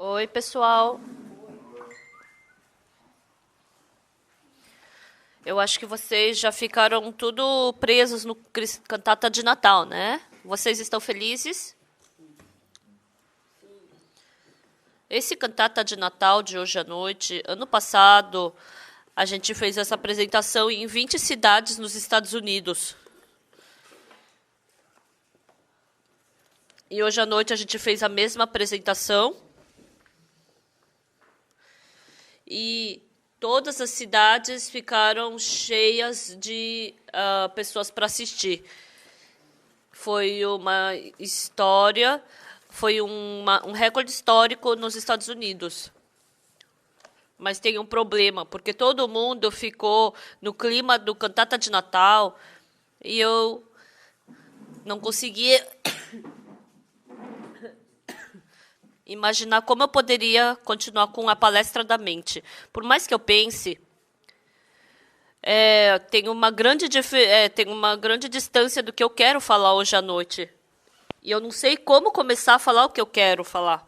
Oi, pessoal. Eu acho que vocês já ficaram tudo presos no cantata de Natal, né? Vocês estão felizes? Esse cantata de Natal de hoje à noite, ano passado, a gente fez essa apresentação em 20 cidades nos Estados Unidos. E hoje à noite a gente fez a mesma apresentação. E todas as cidades ficaram cheias de pessoas para assistir. Foi uma história, foi um recorde histórico nos Estados Unidos. Mas tem um problema, porque todo mundo ficou no clima do cantata de Natal e eu não conseguia imaginar como eu poderia continuar com a palestra da mente. Por mais que eu pense, tem uma grande distância do que eu quero falar hoje à noite. E eu não sei como começar a falar o que eu quero falar.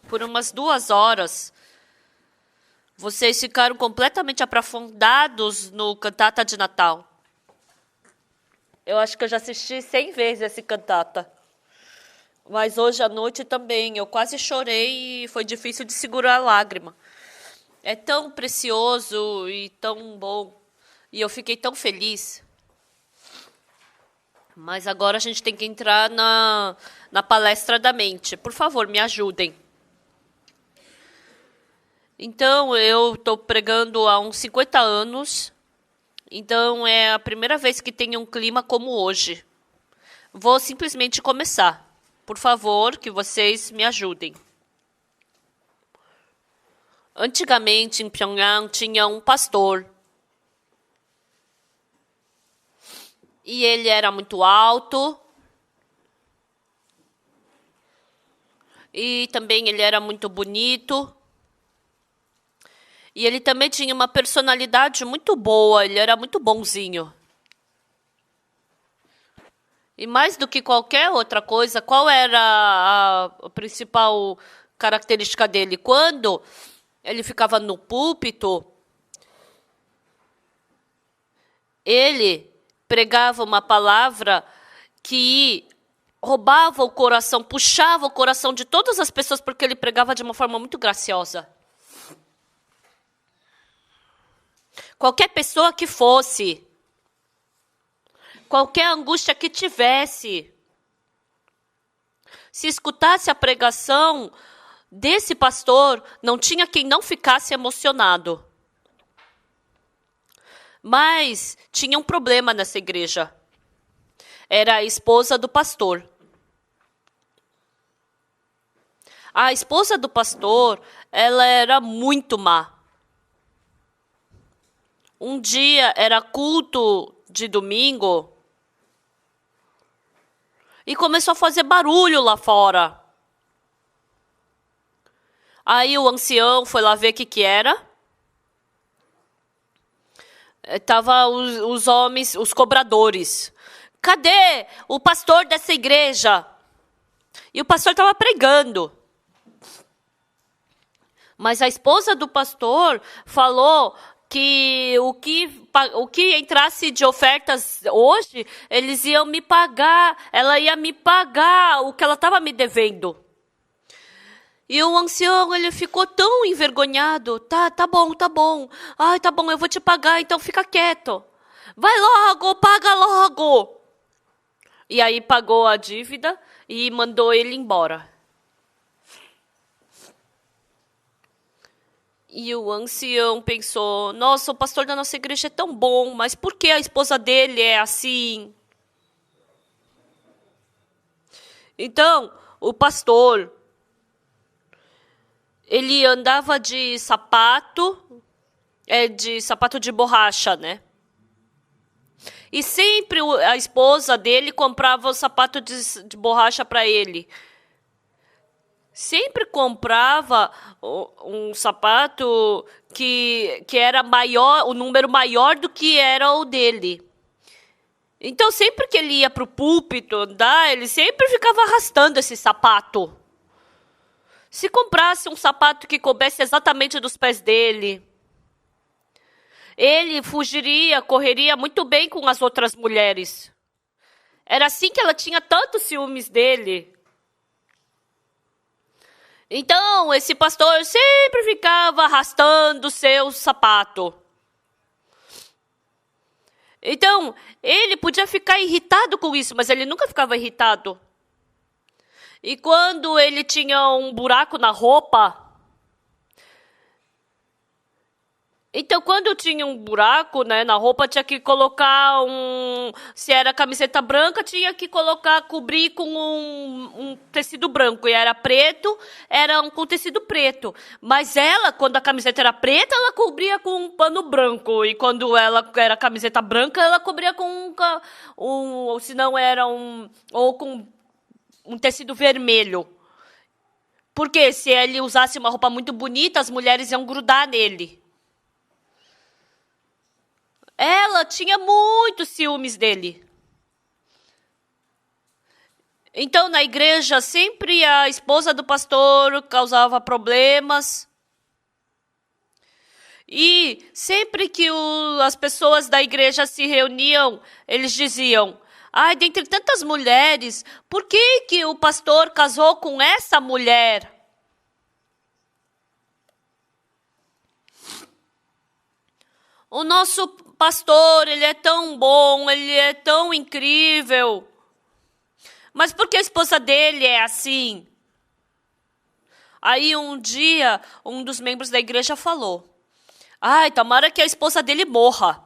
Por umas 2 horas, vocês ficaram completamente aprofundados no cantata de Natal. Eu acho que eu já assisti 100 vezes esse cantata. Mas hoje à noite também, eu quase chorei e foi difícil de segurar a lágrima. É tão precioso e tão bom. E eu fiquei tão feliz. Mas agora a gente tem que entrar na palestra da mente. Por favor, me ajudem. Então, eu estou pregando há uns 50 anos. Então, é a primeira vez que tem um clima como hoje. Vou simplesmente começar. Por favor, que vocês me ajudem. Antigamente, em Pyongyang, tinha um pastor. E ele era muito alto. E também ele era muito bonito. E ele também tinha uma personalidade muito boa. Ele era muito bonzinho. E mais do que qualquer outra coisa, qual era a principal característica dele? Quando ele ficava no púlpito, ele pregava uma palavra que roubava o coração, puxava o coração de todas as pessoas, porque ele pregava de uma forma muito graciosa. Qualquer pessoa que fosse, qualquer angústia que tivesse, se escutasse a pregação desse pastor, não tinha quem não ficasse emocionado. Mas tinha um problema nessa igreja. Era a esposa do pastor. A esposa do pastor, ela era muito má. Um dia era culto de domingo e começou a fazer barulho lá fora. Aí o ancião foi lá ver o que era. Tava os homens, os cobradores. Cadê o pastor dessa igreja? E o pastor estava pregando. Mas a esposa do pastor falou que o que entrasse de ofertas hoje, eles iam me pagar, ela ia me pagar o que ela estava me devendo. E o ancião, ele ficou tão envergonhado. Tá bom. Ai, tá bom, eu vou te pagar, então fica quieto. Vai logo, paga logo. E aí pagou a dívida e mandou ele embora. E o ancião pensou, nossa, o pastor da nossa igreja é tão bom, mas por que a esposa dele é assim? Então, o pastor, ele andava de sapato de borracha, né? E sempre a esposa dele comprava o sapato de borracha para ele. Sempre comprava um sapato que era maior, o número maior do que era o dele. Então, sempre que ele ia para o púlpito andar, ele sempre ficava arrastando esse sapato. Se comprasse um sapato que coubesse exatamente dos pés dele, ele fugiria, correria muito bem com as outras mulheres. Era assim que ela tinha tantos ciúmes dele. Então, esse pastor sempre ficava arrastando seu sapato. Então, ele podia ficar irritado com isso, mas ele nunca ficava irritado. E quando ele tinha um buraco na roupa, então quando tinha um buraco, né, na roupa, tinha que colocar se era camiseta branca, tinha que cobrir com um tecido branco. E era preto, era com tecido preto. Mas ela, quando a camiseta era preta, ela cobria com um pano branco. E quando ela era camiseta branca, ela cobria com ou se não era ou com um tecido vermelho. Porque se ele usasse uma roupa muito bonita, as mulheres iam grudar nele. Ela tinha muitos ciúmes dele. Então, na igreja, sempre a esposa do pastor causava problemas. E sempre que as pessoas da igreja se reuniam, eles diziam: ai, dentre tantas mulheres, por que o pastor casou com essa mulher? O nosso pastor, ele é tão bom, ele é tão incrível. Mas por que a esposa dele é assim? Aí um dia, um dos membros da igreja falou: ai, tomara que a esposa dele morra.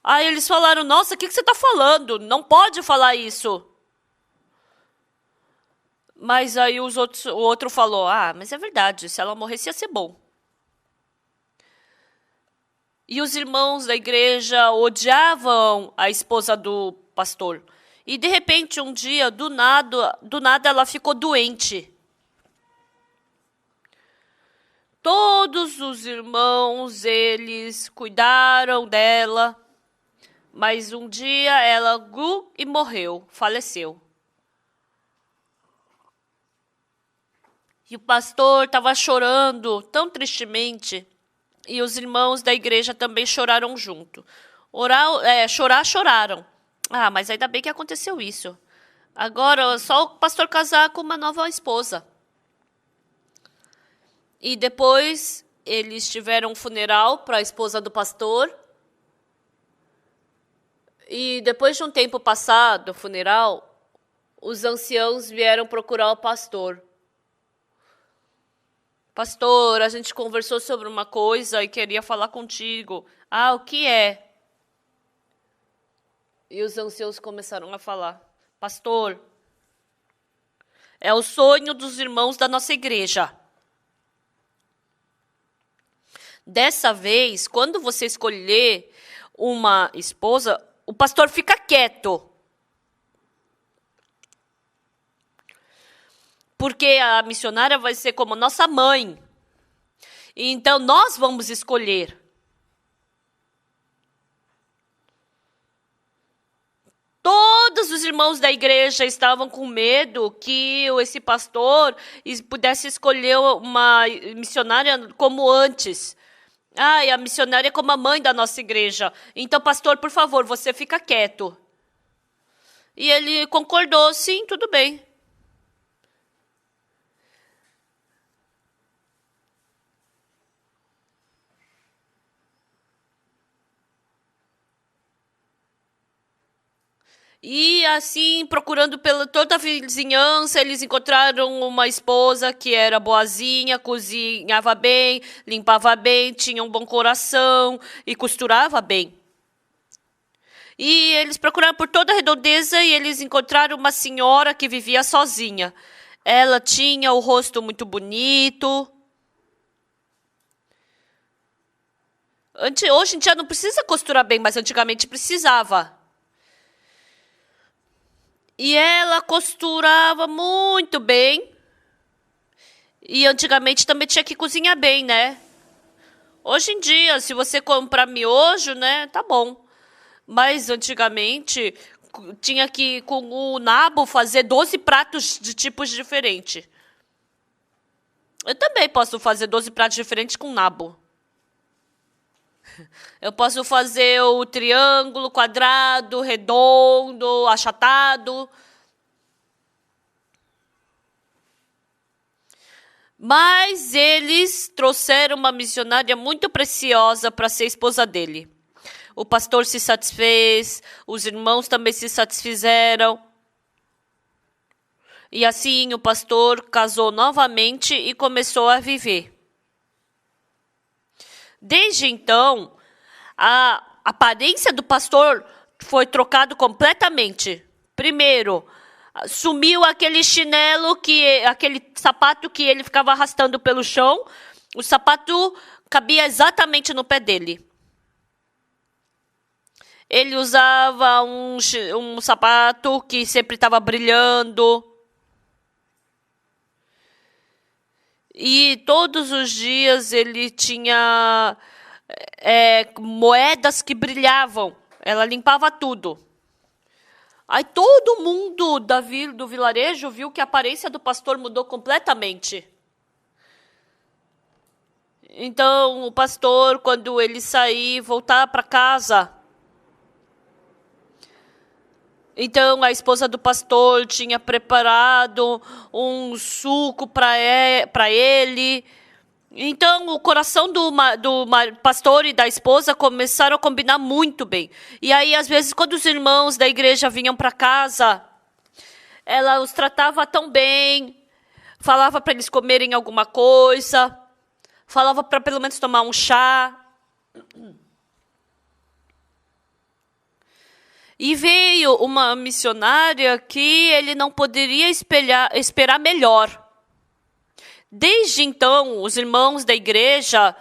Aí eles falaram: nossa, o que você está falando? Não pode falar isso. Mas aí o outro falou: ah, mas é verdade, se ela morresse ia ser bom. E os irmãos da igreja odiavam a esposa do pastor. E de repente, um dia, do nada ela ficou doente. Todos os irmãos, eles cuidaram dela. Mas um dia ela e morreu, faleceu. E o pastor estava chorando tão tristemente. E os irmãos da igreja também choraram junto. Choraram. Ah, mas ainda bem que aconteceu isso. Agora, só o pastor casar com uma nova esposa. E depois, eles tiveram um funeral para a esposa do pastor. E depois de um tempo passado, do funeral, os anciãos vieram procurar o pastor. Pastor, a gente conversou sobre uma coisa e queria falar contigo. Ah, o que é? E os anciãos começaram a falar: pastor, é o sonho dos irmãos da nossa igreja. Dessa vez, quando você escolher uma esposa, o pastor fica quieto. Porque a missionária vai ser como nossa mãe. Então, nós vamos escolher. Todos os irmãos da igreja estavam com medo que esse pastor pudesse escolher uma missionária como antes. Ah, e a missionária é como a mãe da nossa igreja. Então, pastor, por favor, você fica quieto. E ele concordou: sim, tudo bem. E assim, procurando pela toda a vizinhança, eles encontraram uma esposa que era boazinha, cozinhava bem, limpava bem, tinha um bom coração e costurava bem. E eles procuraram por toda a redondeza e eles encontraram uma senhora que vivia sozinha. Ela tinha o rosto muito bonito. Hoje em dia não precisa costurar bem, mas antigamente precisava. E ela costurava muito bem. E antigamente também tinha que cozinhar bem, né? Hoje em dia, se você comprar miojo, né, tá bom. Mas antigamente tinha que, com o nabo, fazer 12 pratos de tipos diferentes. Eu também posso fazer 12 pratos diferentes com nabo. Eu posso fazer o triângulo, quadrado, redondo, achatado. Mas eles trouxeram uma missionária muito preciosa para ser esposa dele. O pastor se satisfez, os irmãos também se satisfizeram. E assim o pastor casou novamente e começou a viver. Desde então, a aparência do pastor foi trocada completamente. Primeiro, sumiu aquele chinelo, aquele sapato que ele ficava arrastando pelo chão. O sapato cabia exatamente no pé dele. Ele usava um sapato que sempre estava brilhando. E todos os dias ele tinha moedas que brilhavam. Ela limpava tudo. Aí todo mundo do vilarejo viu que a aparência do pastor mudou completamente. Então o pastor, quando ele sair, voltar para casa... Então, a esposa do pastor tinha preparado um suco para ele. Então, o coração do pastor e da esposa começaram a combinar muito bem. E aí, às vezes, quando os irmãos da igreja vinham para casa, ela os tratava tão bem, falava para eles comerem alguma coisa, falava para pelo menos tomar um chá. E veio uma missionária que ele não poderia esperar melhor. Desde então, os irmãos da igreja,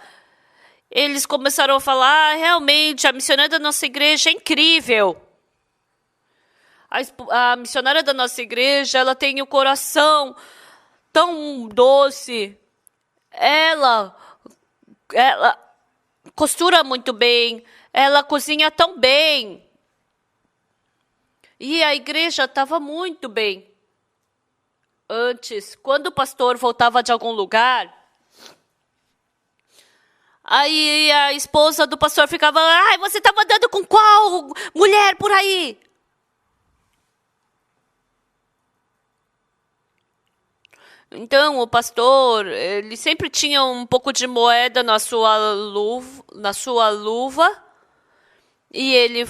eles começaram a falar, realmente, a missionária da nossa igreja é incrível. A missionária da nossa igreja, ela tem o coração tão doce. Ela costura muito bem, ela cozinha tão bem. E a igreja estava muito bem. Antes, quando o pastor voltava de algum lugar, aí a esposa do pastor ficava, ai, você estava andando com qual mulher por aí? Então, o pastor, ele sempre tinha um pouco de moeda na sua luva. E ele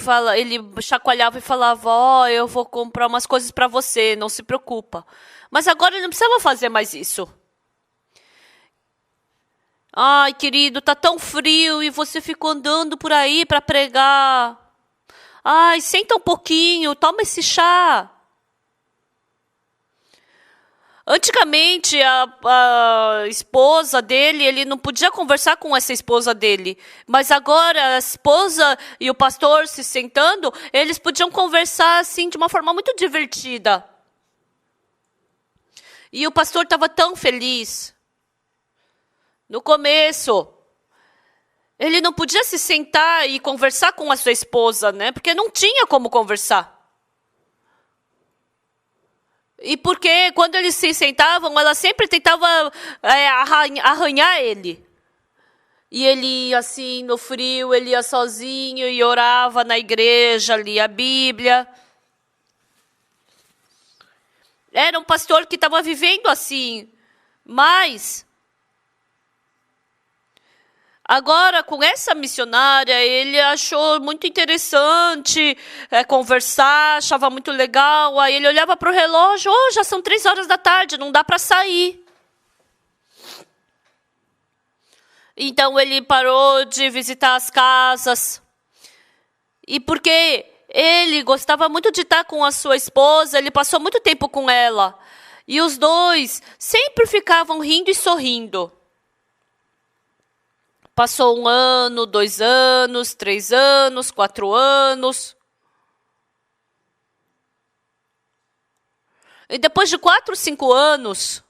chacoalhava e falava, eu vou comprar umas coisas para você, não se preocupa. Mas agora ele não precisava fazer mais isso. Ai, querido, tá tão frio e você ficou andando por aí para pregar. Ai, senta um pouquinho, toma esse chá. Antigamente, a esposa dele, ele não podia conversar com essa esposa dele. Mas agora, a esposa e o pastor se sentando, eles podiam conversar assim de uma forma muito divertida. E o pastor estava tão feliz. No começo, ele não podia se sentar e conversar com a sua esposa, né? Porque não tinha como conversar. E porque quando eles se sentavam, ela sempre tentava arranhar ele. E ele ia assim, no frio, ele ia sozinho e orava na igreja, lia a Bíblia. Era um pastor que estava vivendo assim. Mas, agora, com essa missionária, ele achou muito interessante conversar, achava muito legal. Aí ele olhava para o relógio, já são 3 horas da tarde, não dá para sair. Então ele parou de visitar as casas. E porque ele gostava muito de estar com a sua esposa, ele passou muito tempo com ela. E os dois sempre ficavam rindo e sorrindo. Passou 1 ano, 2 anos, 3 anos, 4 anos. E depois de 4, 5 anos,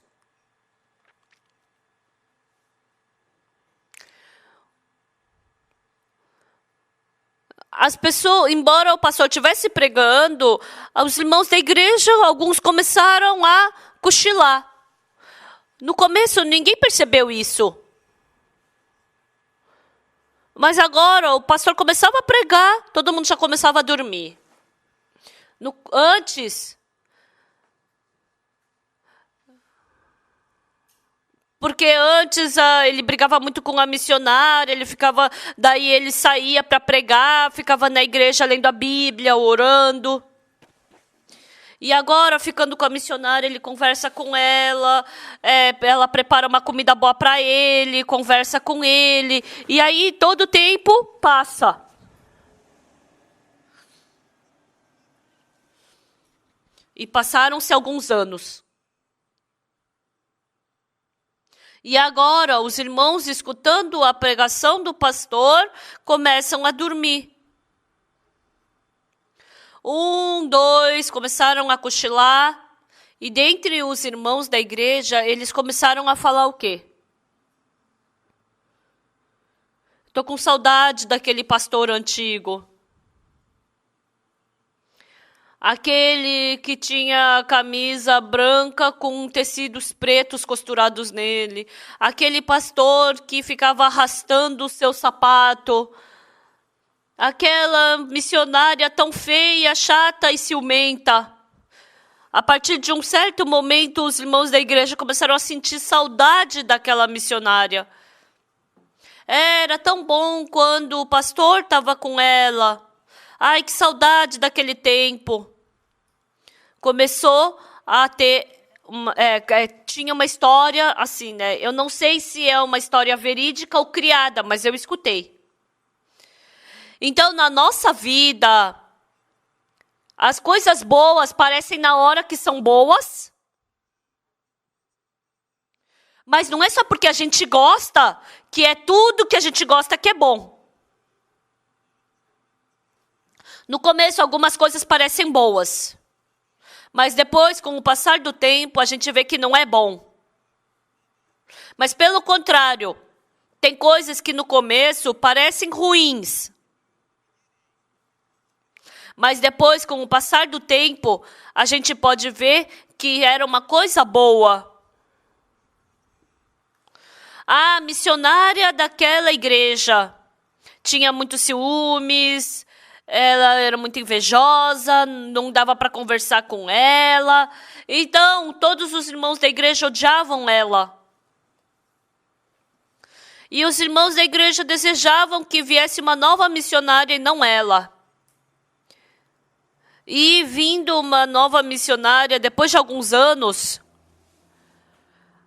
as pessoas, embora o pastor estivesse pregando, os irmãos da igreja, alguns começaram a cochilar. No começo, ninguém percebeu isso. Mas agora, o pastor começava a pregar, todo mundo já começava a dormir. Antes... Porque antes ele brigava muito com a missionária, daí ele saía para pregar, ficava na igreja lendo a Bíblia, orando. E agora, ficando com a missionária, ele conversa com ela, ela prepara uma comida boa para ele, conversa com ele, e aí todo o tempo passa. E passaram-se alguns anos. E agora, os irmãos, escutando a pregação do pastor, começam a dormir. 1, 2, começaram a cochilar. E dentre os irmãos da igreja, eles começaram a falar o quê? Estou com saudade daquele pastor antigo. Aquele que tinha a camisa branca com tecidos pretos costurados nele. Aquele pastor que ficava arrastando o seu sapato. Aquela missionária tão feia, chata e ciumenta. A partir de um certo momento, os irmãos da igreja começaram a sentir saudade daquela missionária. Era tão bom quando o pastor estava com ela. Ai, que saudade daquele tempo. Começou a ter... tinha uma história assim, né? Eu não sei se é uma história verídica ou criada, mas eu escutei. Então, na nossa vida, as coisas boas parecem na hora que são boas. Mas não é só porque a gente gosta, que é tudo que a gente gosta que é bom. No começo, algumas coisas parecem boas. Mas depois, com o passar do tempo, a gente vê que não é bom. Mas pelo contrário, tem coisas que no começo parecem ruins. Mas depois, com o passar do tempo, a gente pode ver que era uma coisa boa. A missionária daquela igreja tinha muitos ciúmes, ela era muito invejosa, não dava para conversar com ela. Então, todos os irmãos da igreja odiavam ela. E os irmãos da igreja desejavam que viesse uma nova missionária e não ela. E vindo uma nova missionária, depois de alguns anos,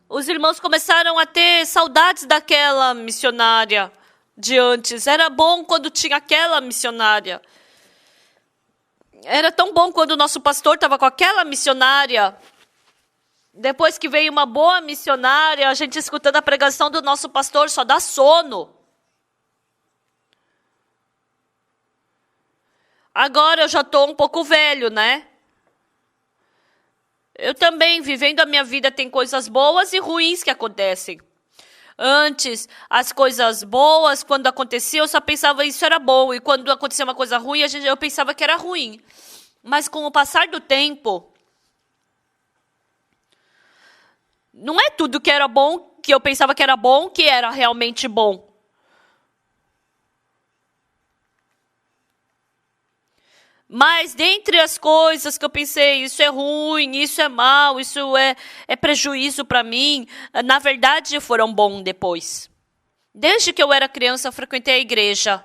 os irmãos começaram a ter saudades daquela missionária de antes. Era bom quando tinha aquela missionária. Era tão bom quando o nosso pastor estava com aquela missionária. Depois que veio uma boa missionária, a gente escutando a pregação do nosso pastor só dá sono. Agora eu já estou um pouco velho, né? Eu também, vivendo a minha vida, tem coisas boas e ruins que acontecem. Antes, as coisas boas, quando aconteciam, eu só pensava isso era bom. E quando acontecia uma coisa ruim, eu pensava que era ruim. Mas com o passar do tempo, não é tudo que era bom, que eu pensava que era bom, que era realmente bom. Mas dentre as coisas que eu pensei, isso é ruim, isso é mal, isso é prejuízo para mim, na verdade foram bons depois. Desde que eu era criança, eu frequentei a igreja.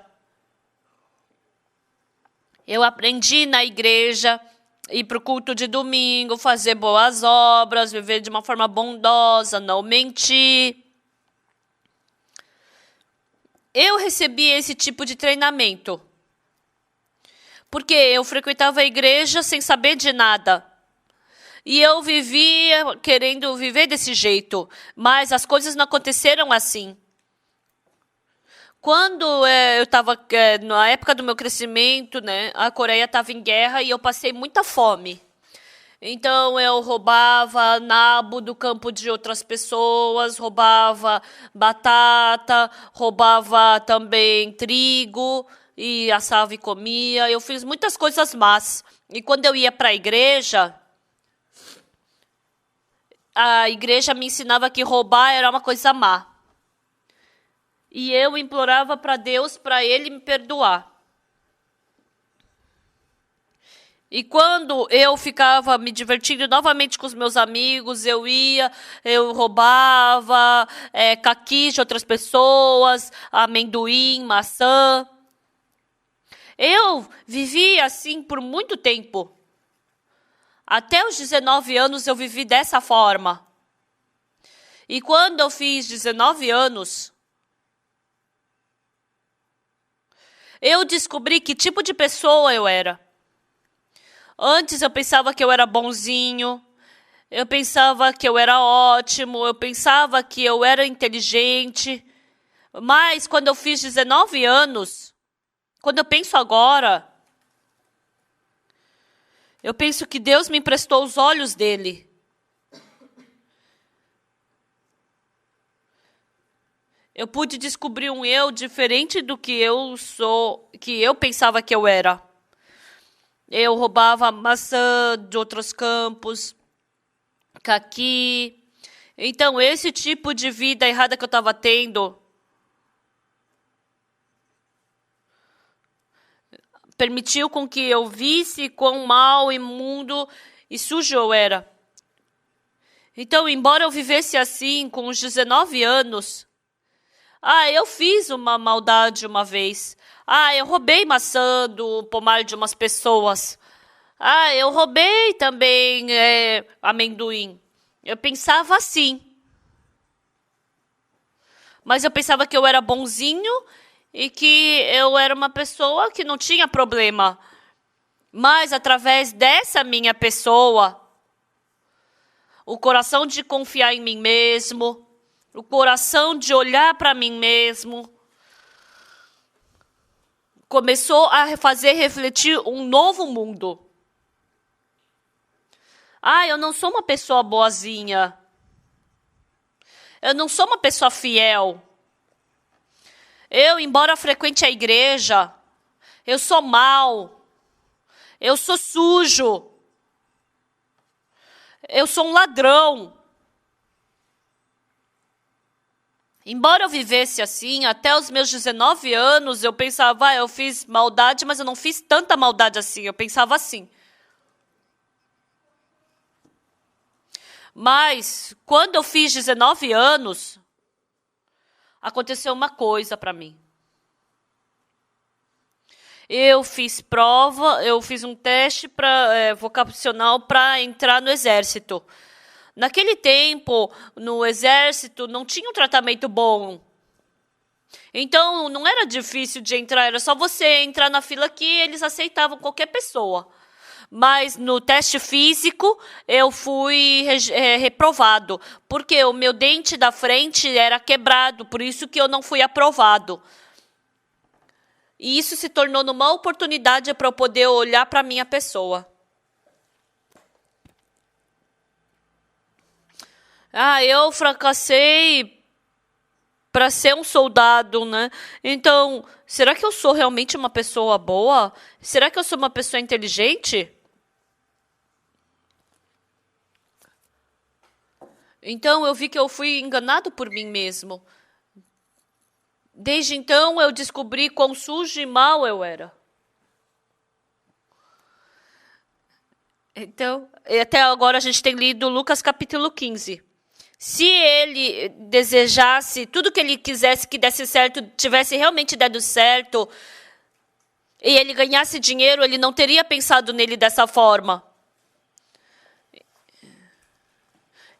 Eu aprendi na igreja, ir para o culto de domingo, fazer boas obras, viver de uma forma bondosa, não mentir. Eu recebi esse tipo de treinamento. Porque eu frequentava a igreja sem saber de nada. E eu vivia querendo viver desse jeito. Mas as coisas não aconteceram assim. Quando eu estava, na época do meu crescimento, né, a Coreia estava em guerra e eu passei muita fome. Então eu roubava nabo do campo de outras pessoas, roubava batata, roubava também trigo. E assava e comia, eu fiz muitas coisas más. E quando eu ia para a igreja, a igreja me ensinava que roubar era uma coisa má. E eu implorava para Deus, para Ele me perdoar. E quando eu ficava me divertindo novamente com os meus amigos, eu roubava caqui de outras pessoas, amendoim, maçã. Eu vivi assim por muito tempo. Até os 19 anos eu vivi dessa forma. E quando eu fiz 19 anos, eu descobri que tipo de pessoa eu era. Antes eu pensava que eu era bonzinho, eu pensava que eu era ótimo, eu pensava que eu era inteligente. Mas quando eu fiz 19 anos, quando eu penso agora, eu penso que Deus me emprestou os olhos dele. Eu pude descobrir um eu diferente do que eu sou, que eu pensava que eu era. Eu roubava maçã de outros campos, caqui. Então, esse tipo de vida errada que eu estava tendo permitiu com que eu visse quão mal, imundo e sujo eu era. Então, embora eu vivesse assim, com os 19 anos, eu fiz uma maldade uma vez. Eu roubei maçã do pomar de umas pessoas. Eu roubei também amendoim. Eu pensava assim. Mas eu pensava que eu era bonzinho e que eu era uma pessoa que não tinha problema. Mas através dessa minha pessoa, o coração de confiar em mim mesmo, o coração de olhar para mim mesmo, começou a fazer refletir um novo mundo. Eu não sou uma pessoa boazinha. Eu não sou uma pessoa fiel. Eu, embora frequente a igreja, eu sou mau. Eu sou sujo. Eu sou um ladrão. Embora eu vivesse assim, até os meus 19 anos, eu pensava, eu fiz maldade, mas eu não fiz tanta maldade assim. Eu pensava assim. Mas, quando eu fiz 19 anos, aconteceu uma coisa para mim. Eu fiz prova, eu fiz um teste vocacional para entrar no exército. Naquele tempo, no exército, não tinha um tratamento bom. Então, não era difícil de entrar, era só você entrar na fila que eles aceitavam qualquer pessoa. Mas no teste físico, eu fui reprovado, porque o meu dente da frente era quebrado, por isso que eu não fui aprovado. E isso se tornou uma oportunidade para eu poder olhar para a minha pessoa. Eu fracassei para ser um soldado, né? Então, será que eu sou realmente uma pessoa boa? Será que eu sou uma pessoa inteligente? Então, eu vi que eu fui enganado por mim mesmo. Desde então, eu descobri quão sujo e mau eu era. Então, até agora a gente tem lido Lucas capítulo 15. Se ele desejasse, tudo que ele quisesse que desse certo, tivesse realmente dado certo, e ele ganhasse dinheiro, ele não teria pensado nele dessa forma.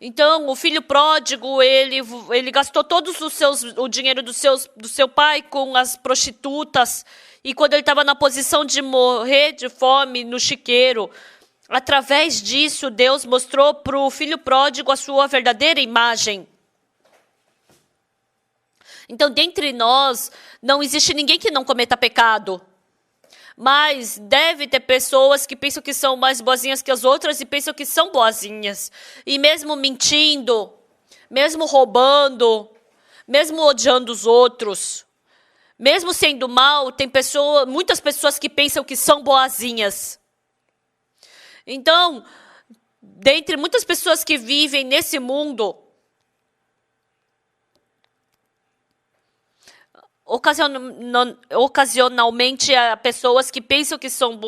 Então, o filho pródigo, ele gastou todos o dinheiro do seu pai com as prostitutas. E quando ele estava na posição de morrer de fome no chiqueiro, através disso, Deus mostrou para o filho pródigo a sua verdadeira imagem. Então, dentre nós, não existe ninguém que não cometa pecado. Mas deve ter pessoas que pensam que são mais boazinhas que as outras e pensam que são boazinhas. E mesmo mentindo, mesmo roubando, mesmo odiando os outros, mesmo sendo mal, tem muitas pessoas que pensam que são boazinhas. Então, dentre muitas pessoas que vivem nesse mundo, ocasionalmente há pessoas que pensam que são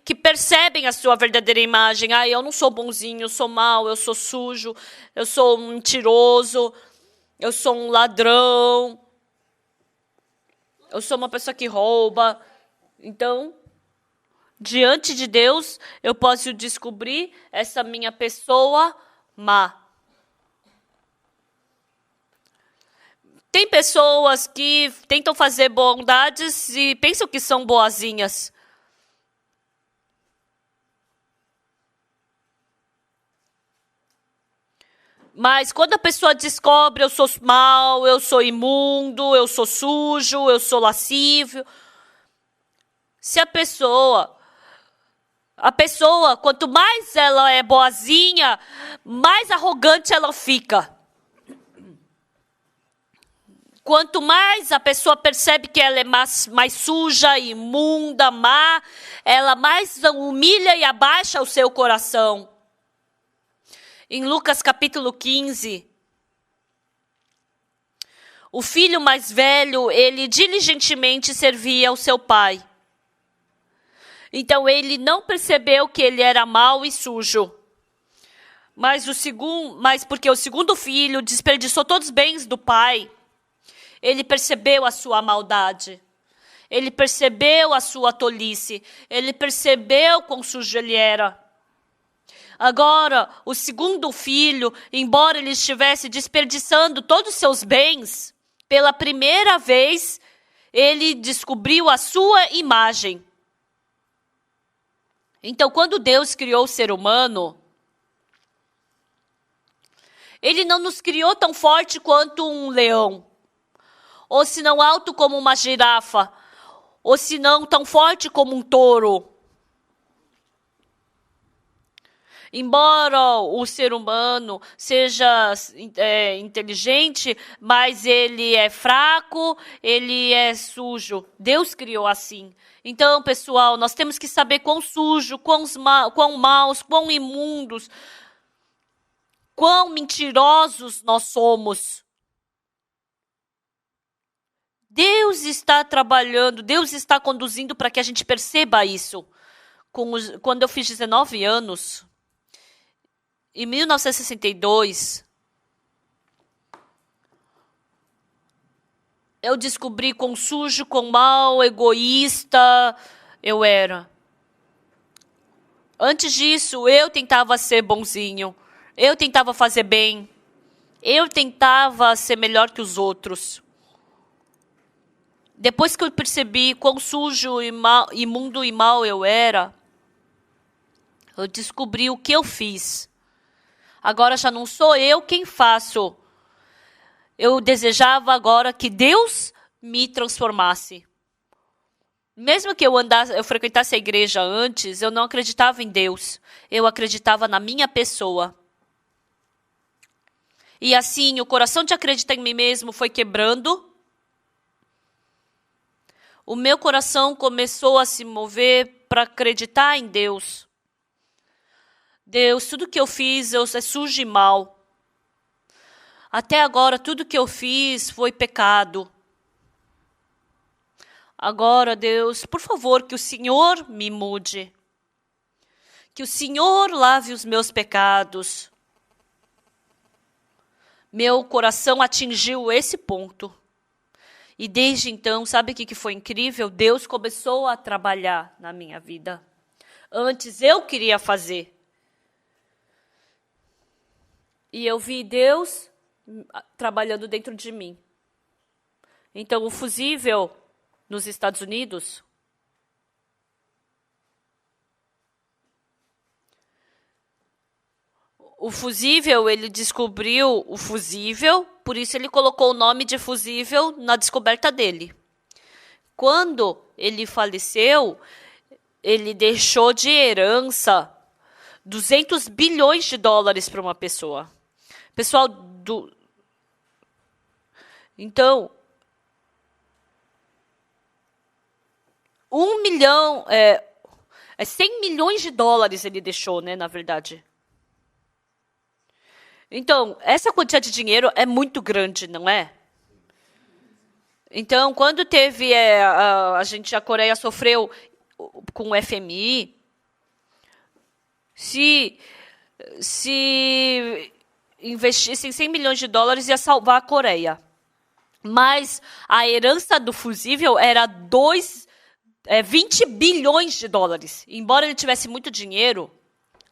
que percebem a sua verdadeira imagem. Ah, eu não sou bonzinho, eu sou mau, eu sou sujo, eu sou um mentiroso, eu sou um ladrão, eu sou uma pessoa que rouba. Então, diante de Deus, eu posso descobrir essa minha pessoa má. Tem pessoas que tentam fazer bondades e pensam que são boazinhas. Mas quando a pessoa descobre eu sou mau, eu sou imundo, eu sou sujo, eu sou lascívio. Se a pessoa, quanto mais ela é boazinha, mais arrogante ela fica. Quanto mais a pessoa percebe que ela é mais suja, imunda, má, ela mais humilha e abaixa o seu coração. Em Lucas capítulo 15, o filho mais velho, ele diligentemente servia ao seu pai. Então ele não percebeu que ele era mau e sujo. Mas porque o segundo filho desperdiçou todos os bens do pai, ele percebeu a sua maldade. Ele percebeu a sua tolice. Ele percebeu quão sujo ele era. Agora, o segundo filho, embora ele estivesse desperdiçando todos os seus bens, pela primeira vez, ele descobriu a sua imagem. Então, quando Deus criou o ser humano, ele não nos criou tão forte quanto um leão, ou se não alto como uma girafa, ou se não tão forte como um touro. Embora o ser humano seja inteligente, mas ele é fraco, ele é sujo. Deus criou assim. Então, pessoal, nós temos que saber quão sujo, quão maus, quão imundos, quão mentirosos nós somos. Deus está trabalhando, Deus está conduzindo para que a gente perceba isso. Quando eu fiz 19 anos, em 1962, eu descobri quão sujo, quão mau, egoísta eu era. Antes disso, eu tentava ser bonzinho, eu tentava fazer bem, eu tentava ser melhor que os outros. Depois que eu percebi quão sujo, imundo e mau eu era, eu descobri o que eu fiz. Agora já não sou eu quem faço. Eu desejava agora que Deus me transformasse. Mesmo que eu frequentasse a igreja antes, eu não acreditava em Deus. Eu acreditava na minha pessoa. E assim, o coração de acreditar em mim mesmo foi quebrando. O meu coração começou a se mover para acreditar em Deus. Deus, tudo que eu fiz é sujo e mal. Até agora, tudo que eu fiz foi pecado. Agora, Deus, por favor, que o Senhor me mude. Que o Senhor lave os meus pecados. Meu coração atingiu esse ponto. E desde então, sabe o que foi incrível? Deus começou a trabalhar na minha vida. Antes eu queria fazer. E eu vi Deus trabalhando dentro de mim. Então, o fusível nos Estados Unidos, ele descobriu o fusível, por isso ele colocou o nome de fusível na descoberta dele. Quando ele faleceu, ele deixou de herança 200 bilhões de dólares para uma pessoa. Pessoal, então, 1 milhão, 100 milhões de dólares ele deixou, né, na verdade. Então, essa quantia de dinheiro é muito grande, não é? Então, quando teve a Coreia sofreu com o FMI, se investissem 100 milhões de dólares ia salvar a Coreia. Mas a herança do fusível era 20 bilhões de dólares. Embora ele tivesse muito dinheiro,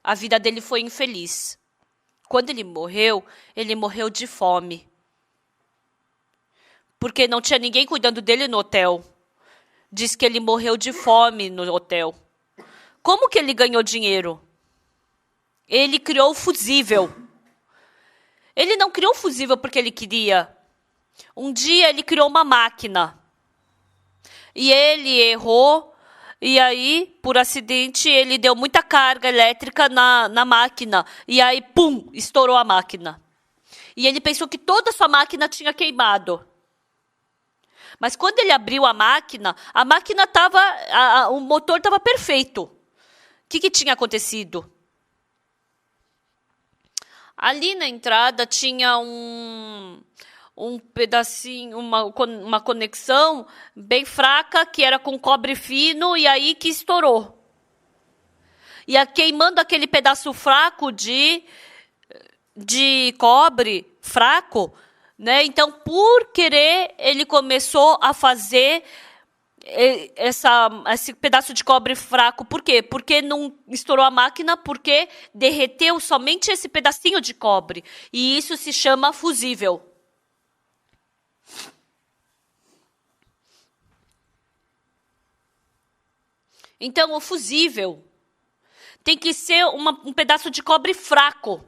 a vida dele foi infeliz. Quando ele morreu de fome. Porque não tinha ninguém cuidando dele no hotel. Diz que ele morreu de fome no hotel. Como que ele ganhou dinheiro? Ele criou o fusível. Ele não criou o fusível porque ele queria. Um dia ele criou uma máquina. E ele errou. E aí, por acidente, ele deu muita carga elétrica na máquina. E aí, pum, estourou a máquina. E ele pensou que toda a sua máquina tinha queimado. Mas quando ele abriu a máquina estava... o motor estava perfeito. O que tinha acontecido? Ali na entrada tinha um pedacinho, uma conexão bem fraca, que era com cobre fino, e aí que estourou. E queimando aquele pedaço fraco de cobre fraco, né? Então, por querer, ele começou a fazer esse pedaço de cobre fraco. Por quê? Porque não estourou a máquina, porque derreteu somente esse pedacinho de cobre. E isso se chama fusível. Então, o fusível tem que ser um pedaço de cobre fraco.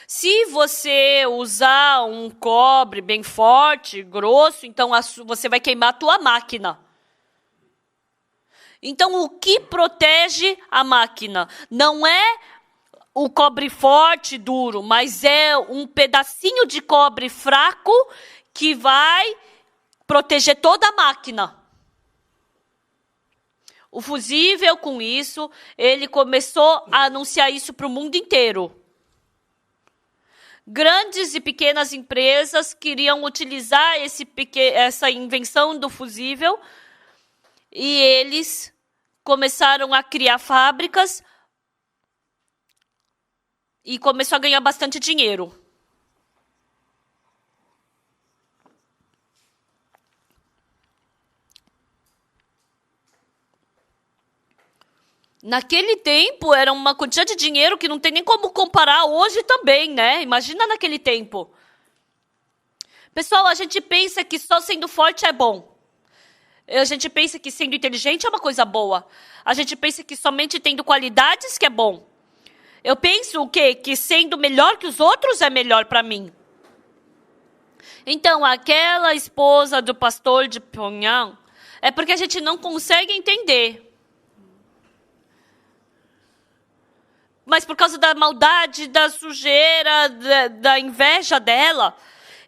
Se você usar um cobre bem forte, grosso, então você vai queimar a tua máquina. Então, o que protege a máquina? Não é o cobre forte, duro, mas é um pedacinho de cobre fraco que vai proteger toda a máquina. O fusível, com isso, ele começou a anunciar isso para o mundo inteiro. Grandes e pequenas empresas queriam utilizar essa invenção do fusível e eles começaram a criar fábricas e começou a ganhar bastante dinheiro. Naquele tempo, era uma quantidade de dinheiro que não tem nem como comparar hoje também, né? Imagina naquele tempo. Pessoal, a gente pensa que só sendo forte é bom. A gente pensa que sendo inteligente é uma coisa boa. A gente pensa que somente tendo qualidades que é bom. Eu penso o quê? Que sendo melhor que os outros é melhor para mim. Então, aquela esposa do pastor de Pyongyang é porque a gente não consegue entender. Mas por causa da maldade, da sujeira, da inveja dela,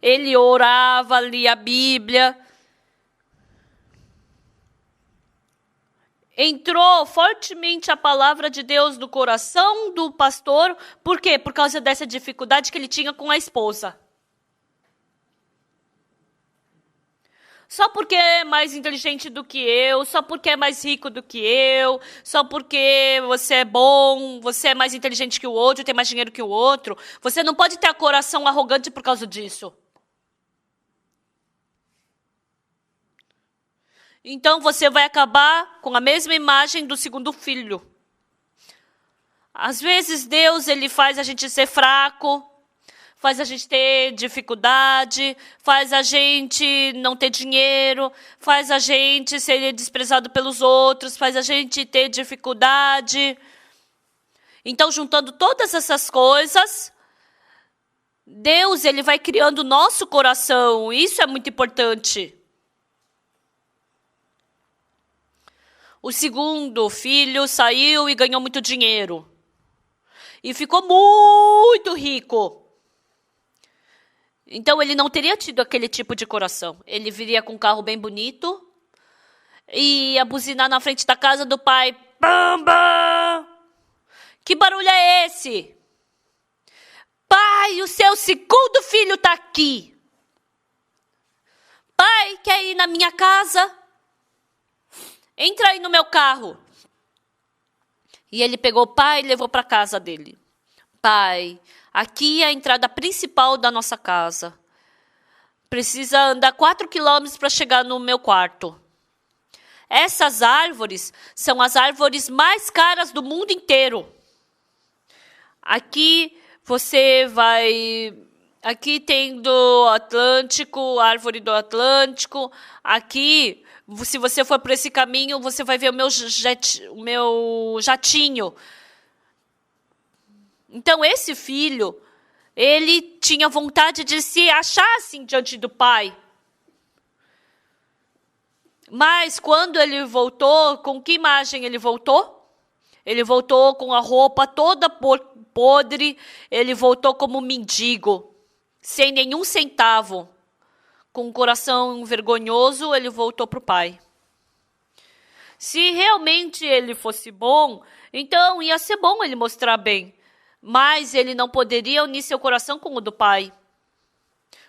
ele orava, lia a Bíblia. Entrou fortemente a palavra de Deus no coração do pastor. Por quê? Por causa dessa dificuldade que ele tinha com a esposa. Só porque é mais inteligente do que eu, só porque é mais rico do que eu, só porque você é bom, você é mais inteligente que o outro, tem mais dinheiro que o outro. Você não pode ter coração arrogante por causa disso. Então você vai acabar com a mesma imagem do segundo filho. Às vezes Deus ele faz a gente ser fraco, faz a gente ter dificuldade, faz a gente não ter dinheiro, faz a gente ser desprezado pelos outros, faz a gente ter dificuldade. Então, juntando todas essas coisas, Deus ele vai criando o nosso coração. Isso é muito importante. O segundo filho saiu e ganhou muito dinheiro. E ficou muito rico. Então, ele não teria tido aquele tipo de coração. Ele viria com um carro bem bonito e ia buzinar na frente da casa do pai. Bam, bam! Que barulho é esse? pai, o seu segundo filho está aqui. Pai, quer ir na minha casa? Entra aí no meu carro. E ele pegou o pai e levou para a casa dele. Pai, aqui é a entrada principal da nossa casa. Precisa andar 4 quilômetros para chegar no meu quarto. Essas árvores são as árvores mais caras do mundo inteiro. Aqui você vai... Aqui tem do Atlântico, árvore do Atlântico. Aqui, se você for por esse caminho, você vai ver o meu jatinho. Então, esse filho, ele tinha vontade de se achar assim diante do pai. Mas quando ele voltou, com que imagem ele voltou? Ele voltou com a roupa toda podre, ele voltou como mendigo, sem nenhum centavo. Com um coração vergonhoso, ele voltou para o pai. Se realmente ele fosse bom, então ia ser bom ele mostrar bem. Mas ele não poderia unir seu coração com o do pai.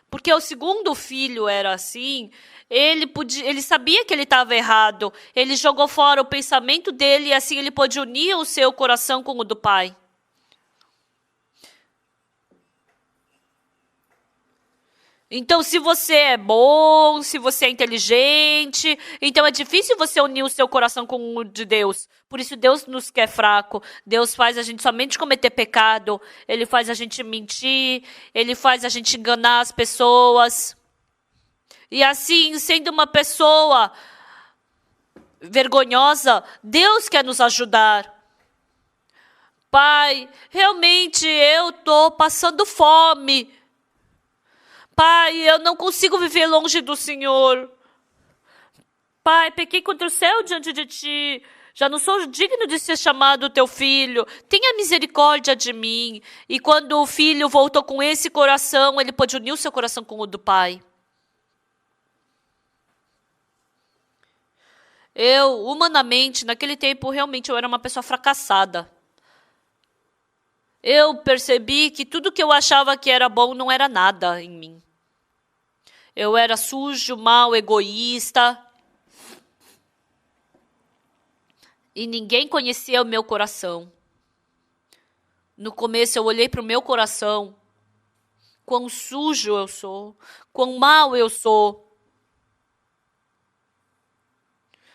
Porque o segundo filho era assim, ele sabia que ele estava errado. Ele jogou fora o pensamento dele e assim ele pôde unir o seu coração com o do pai. Então, se você é bom, se você é inteligente, então é difícil você unir o seu coração com o de Deus. Por isso, Deus nos quer fraco. Deus faz a gente somente cometer pecado. Ele faz a gente mentir. Ele faz a gente enganar as pessoas. E assim, sendo uma pessoa vergonhosa, Deus quer nos ajudar. Pai, realmente eu estou passando fome. Pai, eu não consigo viver longe do Senhor. Pai, pequei contra o céu diante de ti. Já não sou digno de ser chamado teu filho. Tenha misericórdia de mim. E quando o filho voltou com esse coração, ele pôde unir o seu coração com o do pai. Eu, humanamente, naquele tempo, realmente eu era uma pessoa fracassada. Eu percebi que tudo que eu achava que era bom não era nada em mim. Eu era sujo, mau, egoísta. E ninguém conhecia o meu coração. No começo eu olhei para o meu coração. Quão sujo eu sou. Quão mau eu sou.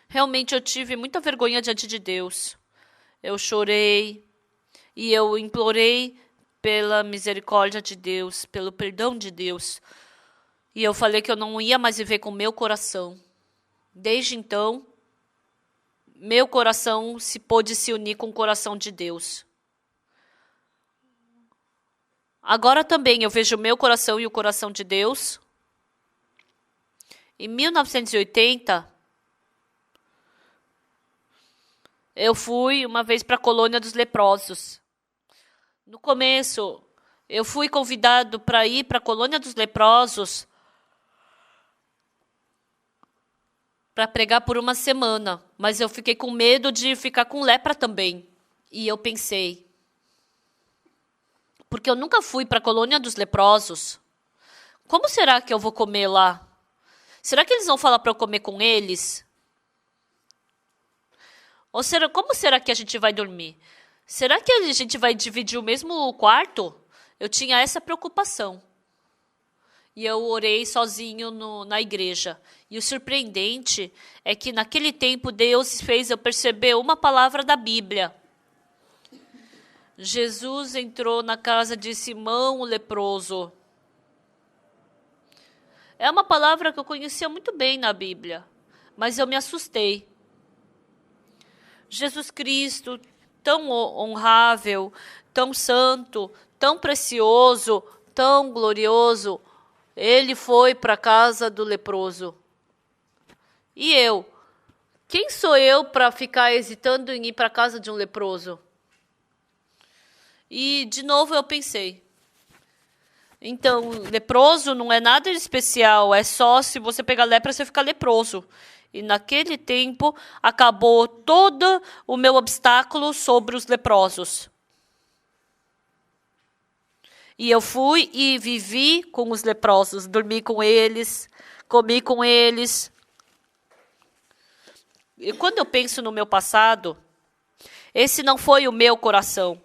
Realmente eu tive muita vergonha diante de Deus. Eu chorei. E eu implorei pela misericórdia de Deus, pelo perdão de Deus. E eu falei que eu não ia mais viver com o meu coração. Desde então, meu coração se pôde se unir com o coração de Deus. Agora também eu vejo o meu coração e o coração de Deus. Em 1980, eu fui uma vez para a colônia dos leprosos. No começo, eu fui convidado para ir para a colônia dos leprosos para pregar por uma semana, mas eu fiquei com medo de ficar com lepra também. E eu pensei, porque eu nunca fui para a colônia dos leprosos, como será que eu vou comer lá? Será que eles vão falar para eu comer com eles? Ou como será que a gente vai dormir? Será que a gente vai dividir o mesmo quarto? Eu tinha essa preocupação. E eu orei sozinho na igreja. E o surpreendente é que naquele tempo Deus fez eu perceber uma palavra da Bíblia. Jesus entrou na casa de Simão, o leproso. É uma palavra que eu conhecia muito bem na Bíblia, mas eu me assustei. Jesus Cristo, tão honrável, tão santo, tão precioso, tão glorioso, ele foi para a casa do leproso. E eu? Quem sou eu para ficar hesitando em ir para a casa de um leproso? E, de novo, eu pensei. Então, leproso não é nada de especial. É só se você pegar lepra, você fica leproso. E naquele tempo, acabou todo o meu obstáculo sobre os leprosos. E eu fui e vivi com os leprosos, dormi com eles, comi com eles. E quando eu penso no meu passado, esse não foi o meu coração.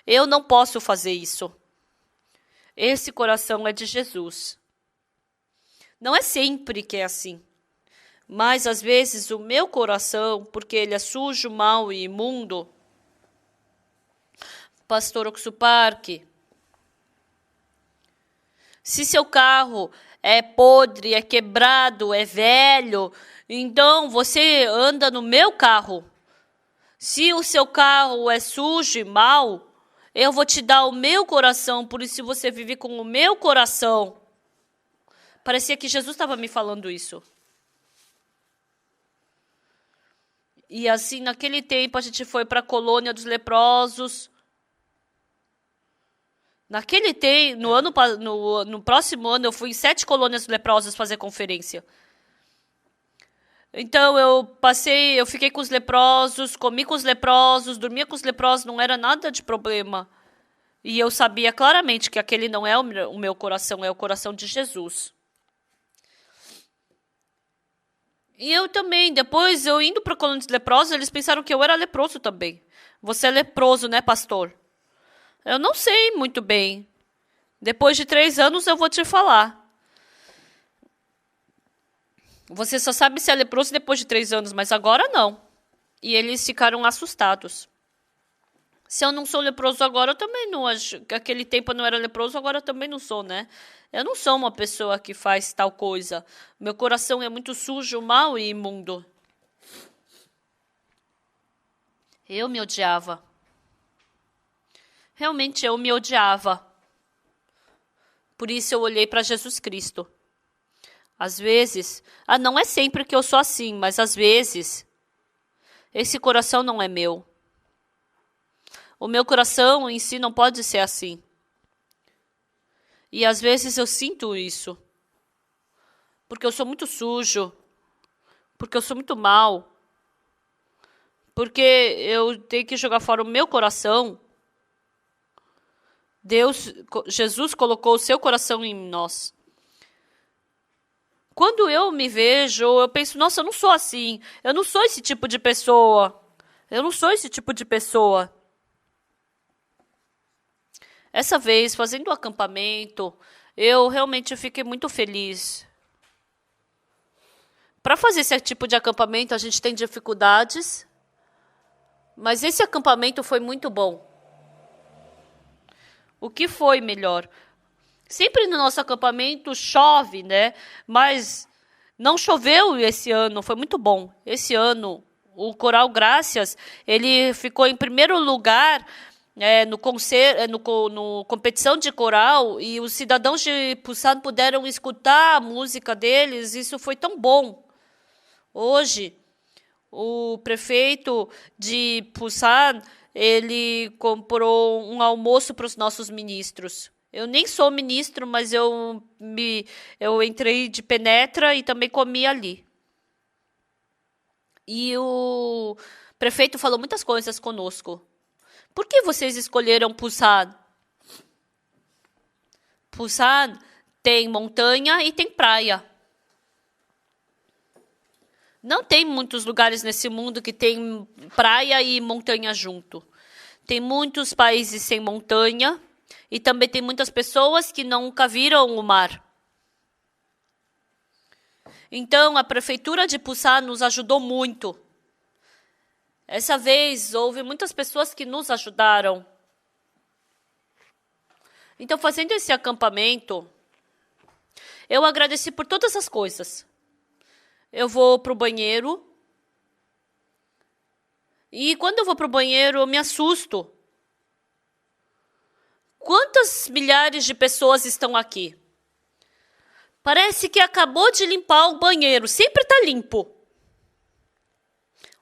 Eu não posso fazer isso. Esse coração é de Jesus. Não é sempre que é assim. Mas às vezes o meu coração, porque ele é sujo, mau e imundo, Pastor Oxuparque, se seu carro é podre, é quebrado, é velho, então você anda no meu carro. Se o seu carro é sujo e mau, eu vou te dar o meu coração, por isso você vive com o meu coração. Parecia que Jesus estava me falando isso. E assim, naquele tempo, a gente foi para a colônia dos leprosos. Naquele tempo, no próximo ano, eu fui em 7 colônias leprosas fazer conferência. Então, eu fiquei com os leprosos, comi com os leprosos, dormia com os leprosos, não era nada de problema. E eu sabia claramente que aquele não é o meu coração, é o coração de Jesus. E eu também, depois eu indo para a colônia dos leprosos, eles pensaram que eu era leproso também. Você é leproso, né, pastor? Eu não sei muito bem. Depois de 3 anos eu vou te falar. Você só sabe se é leproso depois de 3 anos, mas agora não. E eles ficaram assustados. Se eu não sou leproso agora, eu também não. Aquele tempo eu não era leproso, agora eu também não sou, né? Eu não sou uma pessoa que faz tal coisa. Meu coração é muito sujo, mau e imundo. Eu me odiava. Realmente eu me odiava. Por isso eu olhei para Jesus Cristo. Às vezes, não é sempre que eu sou assim, mas às vezes, esse coração não é meu. O meu coração em si não pode ser assim. E às vezes eu sinto isso. Porque eu sou muito sujo. Porque eu sou muito mau. Porque eu tenho que jogar fora o meu coração. Jesus colocou o seu coração em nós. Quando eu me vejo, eu penso, nossa, eu não sou assim. Eu não sou esse tipo de pessoa. Eu não sou esse tipo de pessoa. Essa vez, fazendo o acampamento, eu realmente fiquei muito feliz. Para fazer esse tipo de acampamento, a gente tem dificuldades, mas esse acampamento foi muito bom. O que foi melhor? Sempre no nosso acampamento chove, né? Mas não choveu esse ano, foi muito bom. Esse ano, o Coral Graças, ele ficou em primeiro lugar no competição de coral, e os cidadãos de Pusan puderam escutar a música deles. Isso foi tão bom. Hoje, o prefeito de Pusan, ele comprou um almoço para os nossos ministros. Eu nem sou ministro, mas eu entrei de penetra e também comi ali. E o prefeito falou muitas coisas conosco. Por que vocês escolheram Pusan? Pusan tem montanha e tem praia. Não tem muitos lugares nesse mundo que tem praia e montanha junto. Tem muitos países sem montanha e também tem muitas pessoas que nunca viram o mar. Então, a prefeitura de Pusan nos ajudou muito. Essa vez, houve muitas pessoas que nos ajudaram. Então, fazendo esse acampamento, eu agradeci por todas as coisas. Eu vou para o banheiro. E quando eu vou para o banheiro, eu me assusto. Quantas milhares de pessoas estão aqui? Parece que acabou de limpar o banheiro. Sempre está limpo.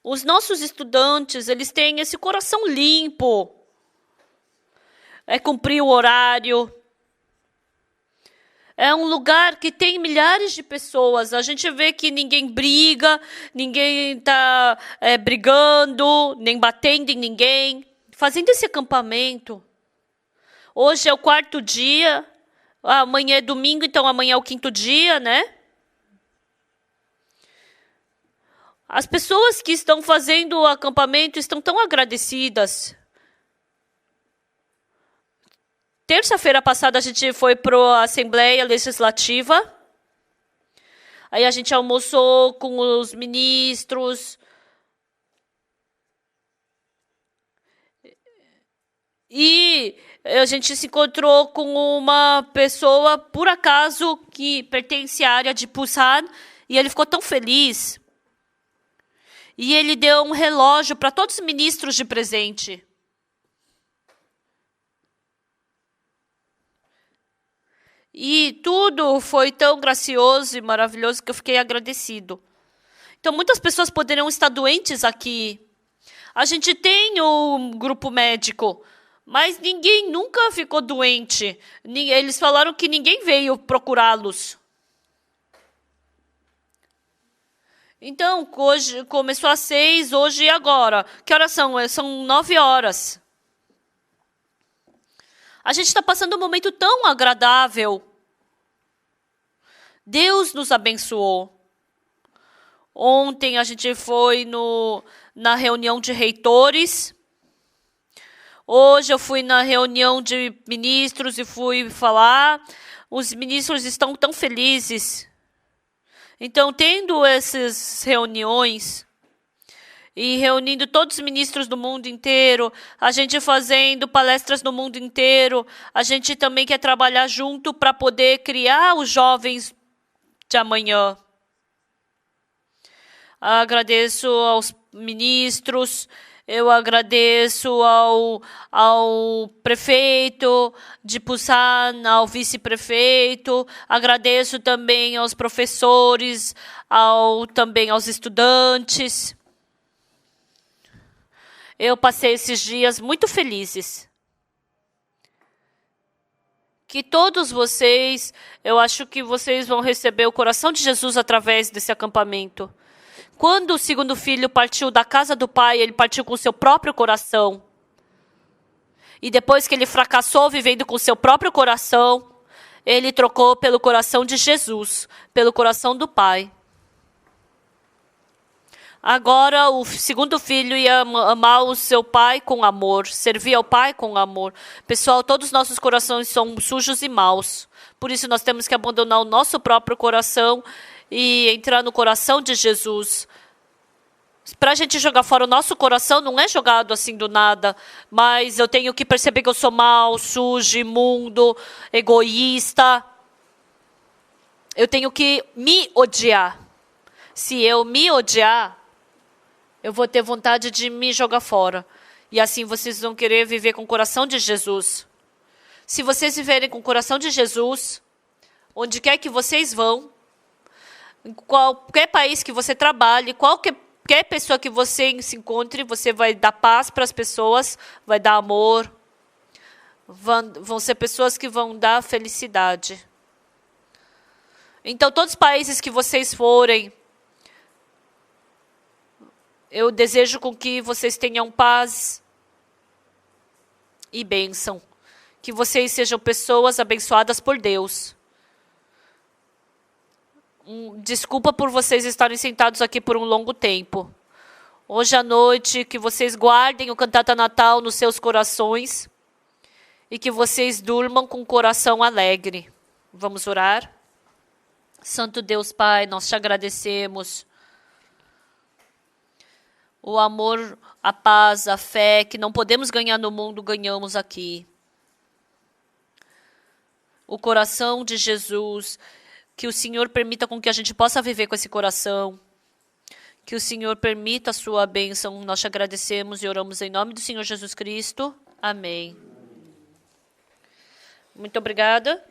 Os nossos estudantes, eles têm esse coração limpo. É cumprir o horário. É um lugar que tem milhares de pessoas. A gente vê que ninguém briga, ninguém está brigando, nem batendo em ninguém. Fazendo esse acampamento, Hoje é o 4º dia. Amanhã é domingo, então amanhã é o 5º dia, né? As pessoas que estão fazendo o acampamento estão tão agradecidas. Terça-feira passada a gente foi para a Assembleia Legislativa. Aí a gente almoçou com os ministros. E a gente se encontrou com uma pessoa, por acaso, que pertence à área de Busan. E ele ficou tão feliz. E ele deu um relógio para todos os ministros de presente. E tudo foi tão gracioso e maravilhoso que eu fiquei agradecido. Então, muitas pessoas poderiam estar doentes aqui. A gente tem um grupo médico, mas ninguém nunca ficou doente. Eles falaram que ninguém veio procurá-los. Então, hoje começou às 6, hoje e agora. Que horas são? São 9 horas. A gente está passando um momento tão agradável. Deus nos abençoou. Ontem a gente foi na reunião de reitores. Hoje eu fui na reunião de ministros e fui falar. Os ministros estão tão felizes. Então, tendo essas reuniões e reunindo todos os ministros do mundo inteiro, a gente fazendo palestras no mundo inteiro, a gente também quer trabalhar junto para poder criar os jovens de amanhã. Agradeço aos ministros, eu agradeço ao prefeito de Busan, ao vice-prefeito, agradeço também aos professores, também aos estudantes. Eu passei esses dias muito felizes. Que todos vocês, eu acho que vocês vão receber o coração de Jesus através desse acampamento. Quando o segundo filho partiu da casa do pai, ele partiu com o seu próprio coração. E depois que ele fracassou vivendo com o seu próprio coração, ele trocou pelo coração de Jesus, pelo coração do pai. Agora o segundo filho ia amar o seu pai com amor, servir ao pai com amor. Pessoal, todos os nossos corações são sujos e maus. Por isso nós temos que abandonar o nosso próprio coração e entrar no coração de Jesus. Para a gente jogar fora o nosso coração, não é jogado assim do nada, mas eu tenho que perceber que eu sou mau, sujo, imundo, egoísta. Eu tenho que me odiar. Se eu me odiar, eu vou ter vontade de me jogar fora. E assim vocês vão querer viver com o coração de Jesus. Se vocês viverem com o coração de Jesus, onde quer que vocês vão, em qualquer país que você trabalhe, qualquer pessoa que você se encontre, você vai dar paz para as pessoas, vai dar amor. Vão ser pessoas que vão dar felicidade. Então, todos os países que vocês forem, eu desejo com que vocês tenham paz e bênção. Que vocês sejam pessoas abençoadas por Deus. Desculpa por vocês estarem sentados aqui por um longo tempo. Hoje à noite, que vocês guardem o Cantata Natal nos seus corações e que vocês durmam com o coração alegre. Vamos orar? Santo Deus Pai, nós te agradecemos. O amor, a paz, a fé que não podemos ganhar no mundo, ganhamos aqui. O coração de Jesus, que o Senhor permita com que a gente possa viver com esse coração. Que o Senhor permita a sua bênção. Nós te agradecemos e oramos em nome do Senhor Jesus Cristo. Amém. Muito obrigada.